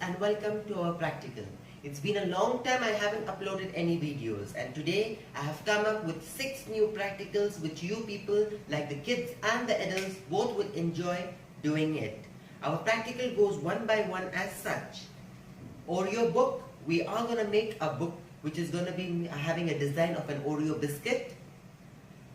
and welcome to our practical. It's been a long time I haven't uploaded any videos, and today I have come up with 6 new practicals which you people, like the kids and the adults, both will enjoy doing it. Our practical goes one by one as such. Oreo book, we are going to make a book which is going to be having a design of an Oreo biscuit.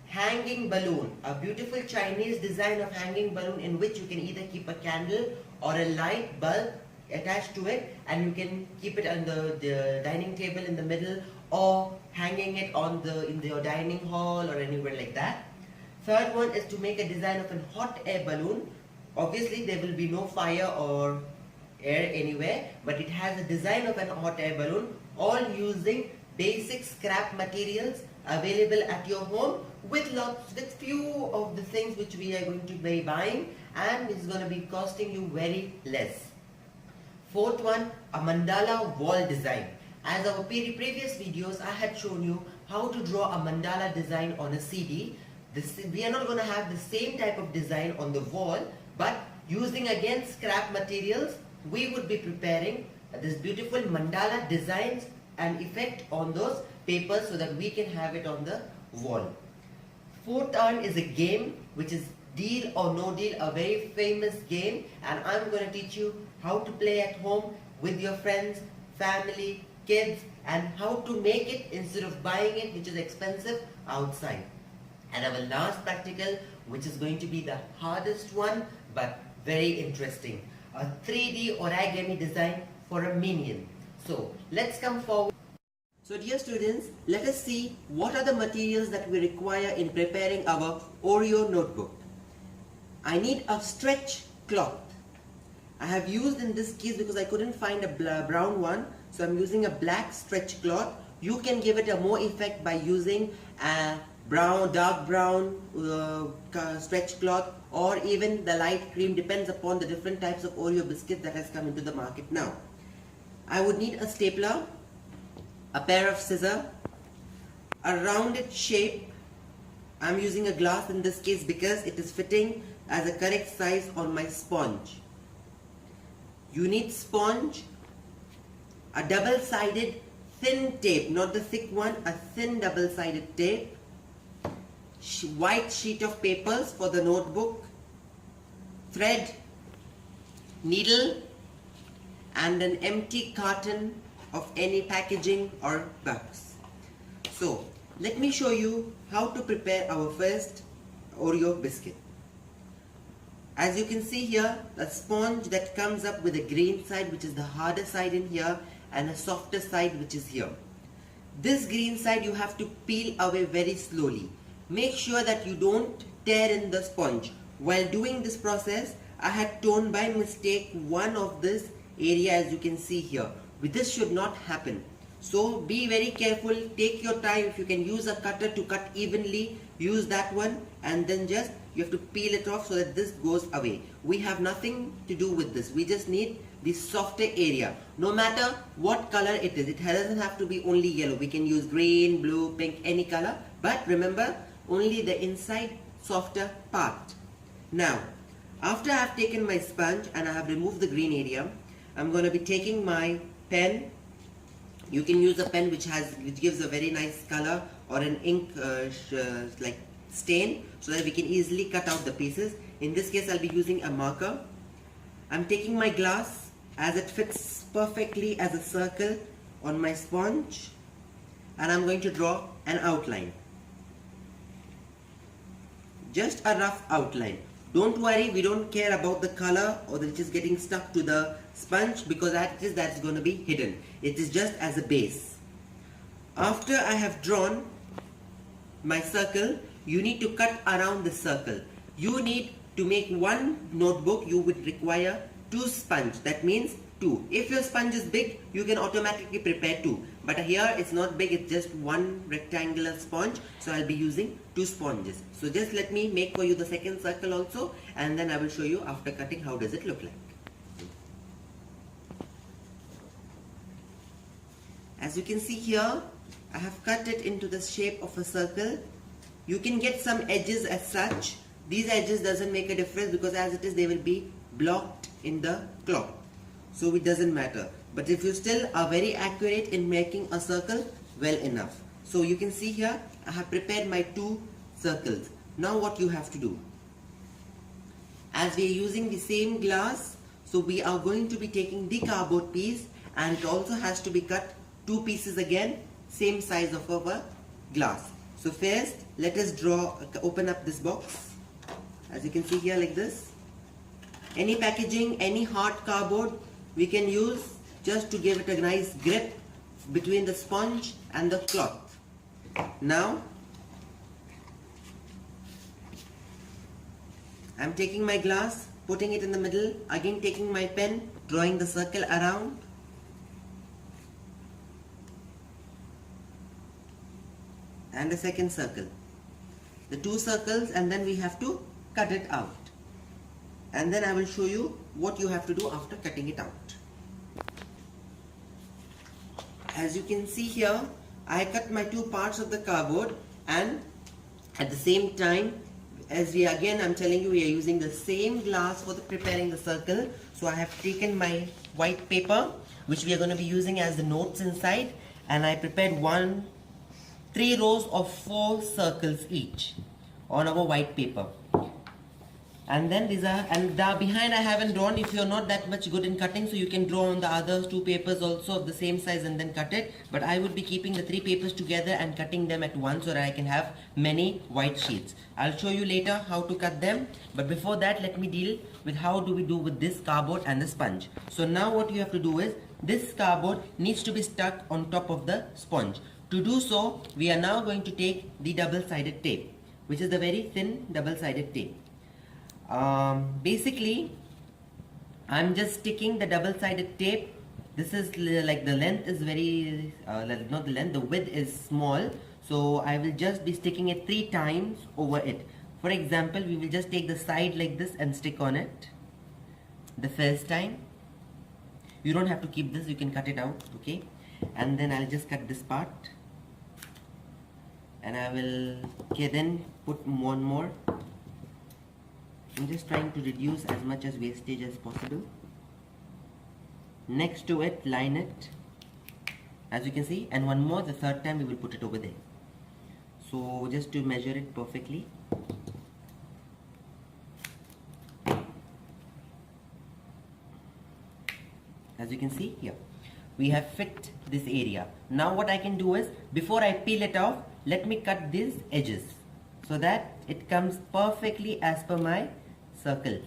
Hanging balloon, a beautiful Chinese design of hanging balloon in which you can either keep a candle or a light bulb attached to it, and you can keep it on the dining table in the middle, or hanging it on in your dining hall or anywhere like that. Third one is to make a design of a hot air balloon. Obviously there will be no fire or air anywhere, but it has a design of an hot air balloon, all using basic scrap materials available at your home, with few of the things which we are going to be buying, and it's going to be costing you very less. Fourth one, a mandala wall design. As our previous videos, I had shown you how to draw a mandala design on a CD. We are not going to have the same type of design on the wall, but using again scrap materials, we would be preparing this beautiful mandala designs and effect on those papers so that we can have it on the wall. Fourth one is a game which is Deal or No Deal, a very famous game, and I'm going to teach you how to play at home with your friends, family, kids, and how to make it instead of buying it, which is expensive, outside. And our last practical, which is going to be the hardest one but very interesting, a 3D origami design for a minion. So let's come forward. So dear students, let us see what are the materials that we require in preparing our Oreo notebook. I need a stretch cloth. I have used in this case because I couldn't find a brown one, so I'm using a black stretch cloth. You can give it a more effect by using a dark brown stretch cloth, or even the light cream, depends upon the different types of Oreo biscuits that has come into the market now. I would need a stapler, a pair of scissors, a rounded shape. I'm using a glass in this case because it is fitting as a correct size on my sponge. You need sponge, a double-sided thin tape, not the thick one, a thin double-sided tape, white sheet of papers for the notebook, thread, needle, and an empty carton of any packaging or box. So let me show you how to prepare our first Oreo biscuit. As you can see here, a sponge that comes up with a green side, which is the harder side in here, and a softer side which is here. This green side you have to peel away very slowly. Make sure that you don't tear in the sponge. While doing this process, I had torn by mistake one of this area, as you can see here. This should not happen. So be very careful, take your time. If you can use a cutter to cut evenly, use that one, and then just you have to peel it off so that this goes away. We have nothing to do with this. We just need the softer area. No matter what color it is, it doesn't have to be only yellow. We can use green, blue, pink, any color. But remember, only the inside softer part. Now, after I have taken my sponge and I have removed the green area, I'm going to be taking my pen. You can use a pen which gives a very nice color, or an ink like stain, so that we can easily cut out the pieces. In this case, I'll be using a marker. I'm taking my glass as it fits perfectly as a circle on my sponge, and I'm going to draw an outline. Just a rough outline. Don't worry, we don't care about the color or that it is getting stuck to the sponge, because that's going to be hidden. It is just as a base. After I have drawn my circle, you need to cut around the circle. You need to make one notebook, you would require 2 sponge. That means 2. If your sponge is big, you can automatically prepare 2. But here it's not big, it's just one rectangular sponge. So I'll be using 2 sponges. So just let me make for you the second circle also, and then I will show you after cutting how does it look like. As you can see here, I have cut it into the shape of a circle. You can get some edges as such. These edges doesn't make a difference because as it is they will be blocked in the cloth. so it doesn't matter. But if you still are very accurate in making a circle, well enough. So you can see here I have prepared my 2 circles. Now what you have to do, as we are using the same glass, so we are going to be taking the cardboard piece, and it also has to be cut 2 pieces again, same size of our glass. So first let us open up this box. As you can see here, like this. Any packaging, any hard cardboard we can use just to give it a nice grip between the sponge and the cloth. Now I'm taking my glass, putting it in the middle, again taking my pen, drawing the circle around. And a second circle. The 2 circles, and then we have to cut it out. And then I will show you what you have to do after cutting it out. As you can see here, I cut my 2 parts of the cardboard, and at the same time, as I'm telling you, we are using the same glass for preparing the circle. So I have taken my white paper, which we are going to be using as the notes inside, and I prepared 3 rows of 4 circles each on our white paper. And then the behind I haven't drawn. If you're not that much good in cutting, so you can draw on the other 2 papers also of the same size and then cut it. But I would be keeping the 3 papers together and cutting them at once so that I can have many white sheets. I'll show you later how to cut them. But before that, let me deal with how do we do with this cardboard and the sponge. So now what you have to do is, this cardboard needs to be stuck on top of the sponge. To do so, we are now going to take the double-sided tape, which is the very thin double-sided tape. Basically, I'm just sticking the double-sided tape. This is like the length is very, not the length, the width is small. So I will just be sticking it 3 times over it. For example, we will just take the side like this and stick on it. The first time. You don't have to keep this, you can cut it out, okay? And then I'll just cut this part. And I will then put one more. I'm just trying to reduce as much as wastage as possible. Next to it, line it, as you can see, and one more, the third time we will put it over there. So just to measure it perfectly. As you can see here, we have fit this area. Now what I can do is, before I peel it off, let me cut these edges so that it comes perfectly as per my circle.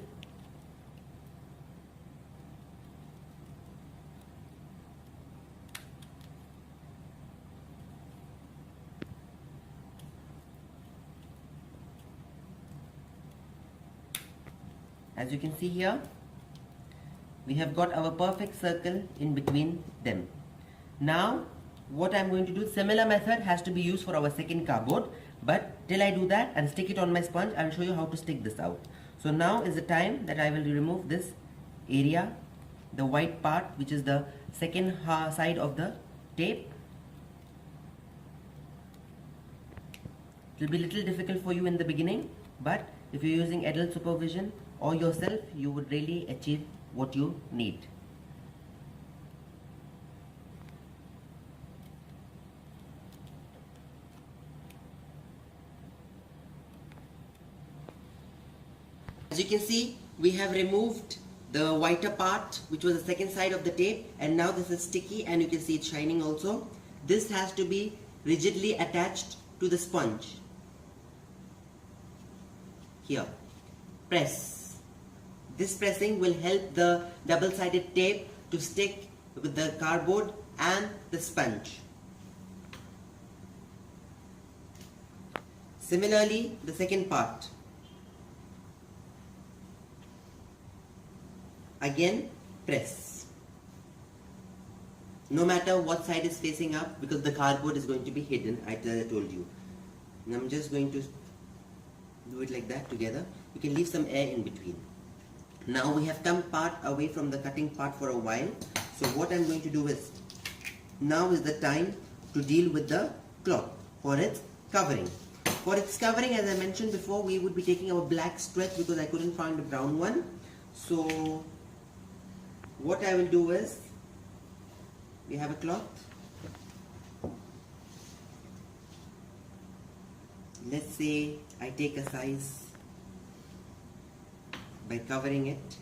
As you can see here, we have got our perfect circle in between them. Now what I'm going to do, similar method has to be used for our second cardboard, but till I do that and stick it on my sponge, I'll show you how to stick this out. So now is the time that I will remove this area, the white part, which is the second side of the tape. It will be a little difficult for you in the beginning, but if you're using adult supervision or yourself, you would really achieve what you need. As you can see, we have removed the whiter part, which was the second side of the tape, and now this is sticky and you can see it shining also. This has to be rigidly attached to the sponge. Here, press. This pressing will help the double-sided tape to stick with the cardboard and the sponge. Similarly, the second part. Again, press. No matter what side is facing up, because the cardboard is going to be hidden, as I told you. And I'm just going to do it like that together. You can leave some air in between. Now we have come part away from the cutting part for a while. So what I'm going to do is, now is the time to deal with the cloth for its covering. For its covering, as I mentioned before, we would be taking our black stretch because I couldn't find a brown one. So what I will do is, we have a cloth. Let's say I take a size by covering it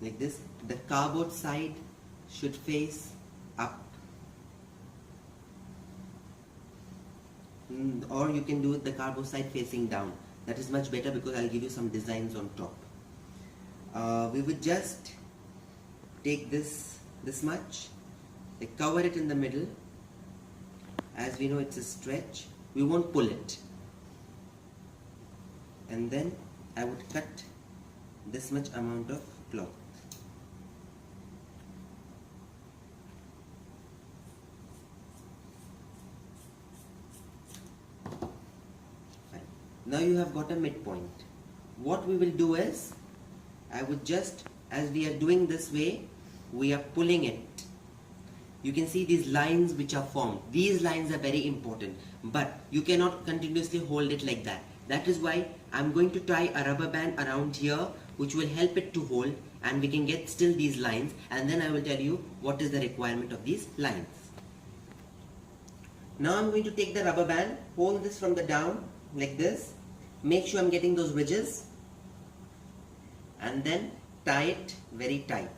like this. The cardboard side should face up, or you can do it the cardboard side facing down. That is much better because I'll give you some designs on top. We would just take this much, like cover it in the middle. As we know, it's a stretch, we won't pull it, and then I would cut this much amount of cloth. Fine. Now you have got a midpoint. What we will do is, I would just, as we are doing this way, we are pulling it. You can see these lines which are formed. These lines are very important, but you cannot continuously hold it like that. That is why I'm going to tie a rubber band around here which will help it to hold, and we can get still these lines, and then I will tell you what is the requirement of these lines. Now I'm going to take the rubber band, hold this from the down like this, make sure I'm getting those ridges, and then tie it very tight.